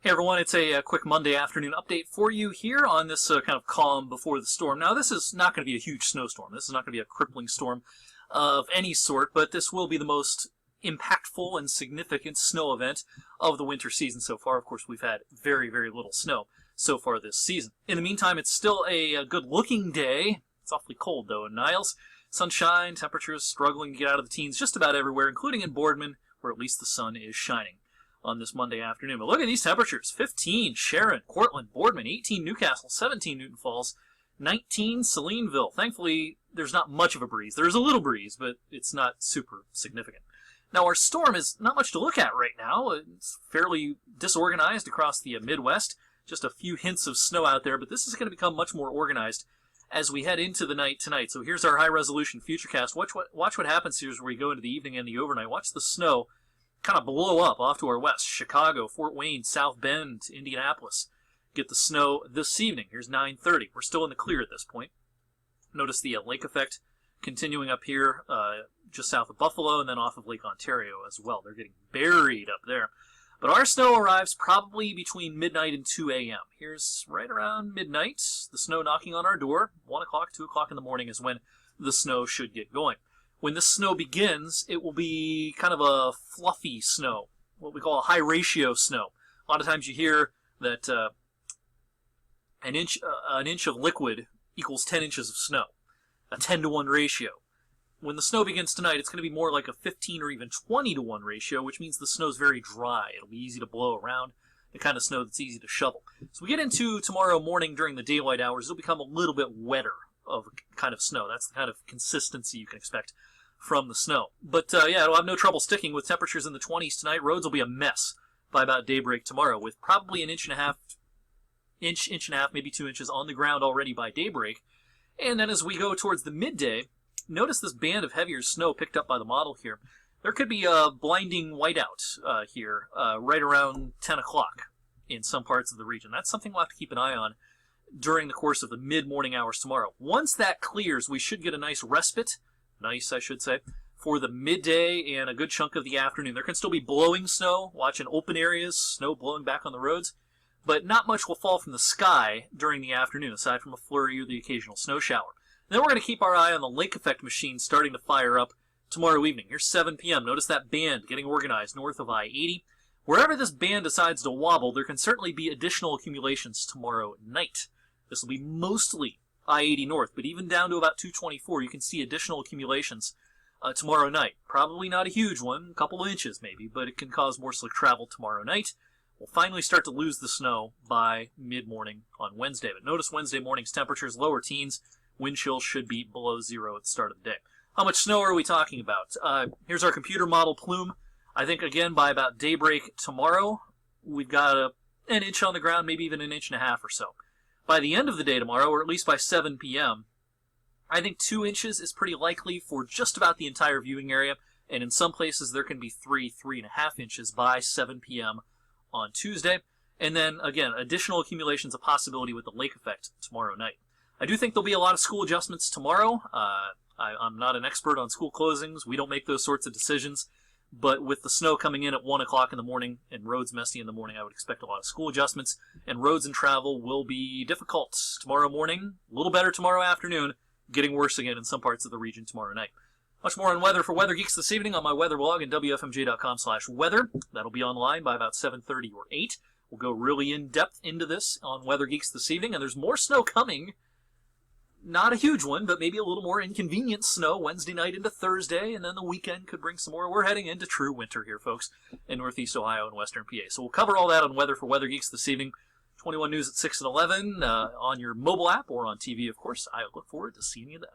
Hey everyone, it's a quick Monday afternoon update for you here on this kind of calm before the storm. Now this is not going to be a huge snowstorm. This is not going to be a crippling storm of any sort, but this will be the most impactful and significant snow event of the winter season so far. Of course, we've had very, very little snow so far this season. In the meantime, it's still a good-looking day. It's awfully cold, though, in Niles. Sunshine, temperatures struggling to get out of the teens just about everywhere, including in Boardman, where at least the sun is shining on this Monday afternoon. But look at these temperatures. 15 Sharon, Cortland, Boardman, 18 Newcastle, 17 Newton Falls, 19 Salineville. Thankfully, there's not much of a breeze. There's a little breeze, but it's not super significant. Now, our storm is not much to look at right now. It's fairly disorganized across the Midwest. Just a few hints of snow out there, but this is going to become much more organized as we head into the night tonight. So here's our high-resolution futurecast. Watch what happens here as we go into the evening and the overnight. Watch the snow kind of blow up off to our west. Chicago, Fort Wayne, South Bend, Indianapolis get the snow this evening. Here's 9:30. We're still in the clear at this point. Notice the lake effect continuing up here just south of Buffalo and then off of Lake Ontario as well. They're getting buried up there. But our snow arrives probably between midnight and 2 a.m. Here's right around midnight, the snow knocking on our door. 1 o'clock, 2 o'clock in the morning is when the snow should get going. When this snow begins, it will be kind of a fluffy snow, what we call a high ratio snow. A lot of times you hear that an inch of liquid equals 10 inches of snow, a 10-to-1 ratio. When the snow begins tonight, it's going to be more like a 15 or even 20-to-1 ratio, which means the snow's very dry. It'll be easy to blow around, the kind of snow that's easy to shovel. So we get into tomorrow morning during the daylight hours, it'll become a little bit wetter of a kind of snow. That's the kind of consistency you can expect from the snow. But yeah, it'll have no trouble sticking with temperatures in the 20s tonight. Roads will be a mess by about daybreak tomorrow, with probably an inch and a half, maybe 2 inches on the ground already by daybreak. And then as we go towards the midday, notice this band of heavier snow picked up by the model here. There could be a blinding whiteout here right around 10 o'clock in some parts of the region. That's something we'll have to keep an eye on during the course of the mid-morning hours tomorrow. Once that clears, we should get a nice respite, I should say, for the midday and a good chunk of the afternoon. There can still be blowing snow, watch in open areas, snow blowing back on the roads, but not much will fall from the sky during the afternoon, aside from a flurry or the occasional snow shower. Then we're going to keep our eye on the lake effect machine starting to fire up tomorrow evening. Here's 7 p.m. Notice that band getting organized north of I-80. Wherever this band decides to wobble, there can certainly be additional accumulations tomorrow night. This will be mostly I-80 north, but even down to about 224, you can see additional accumulations tomorrow night. Probably not a huge one, a couple of inches maybe, but it can cause more slick travel tomorrow night. We'll finally start to lose the snow by mid-morning on Wednesday. But notice Wednesday morning's temperatures, lower teens. Wind chill should be below zero at the start of the day. How much snow are we talking about? Here's our computer model plume. I think, again, by about daybreak tomorrow, we've got an inch on the ground, maybe even an inch and a half or so. By the end of the day tomorrow, or at least by 7 p.m., I think 2 inches is pretty likely for just about the entire viewing area, and in some places there can be 3.5 inches by 7 p.m. on Tuesday. And then, again, additional accumulations a possibility with the lake effect tomorrow night. I do think there'll be a lot of school adjustments tomorrow. I'm not an expert on school closings. We don't make those sorts of decisions. But with the snow coming in at 1 o'clock in the morning and roads messy in the morning, I would expect a lot of school adjustments. And roads and travel will be difficult tomorrow morning, a little better tomorrow afternoon, getting worse again in some parts of the region tomorrow night. Much more on weather for Weather Geeks this evening on my weather blog at wfmj.com/weather. That'll be online by about 7:30 or 8. We'll go really in-depth into this on Weather Geeks this evening, and there's more snow coming. Not a huge one, but maybe a little more inconvenient snow Wednesday night into Thursday, and then the weekend could bring some more. We're heading into true winter here, folks, in Northeast Ohio and Western PA. So we'll cover all that on weather for Weather Geeks this evening. 21 News at 6 and 11 on your mobile app or on TV, of course. I look forward to seeing you then.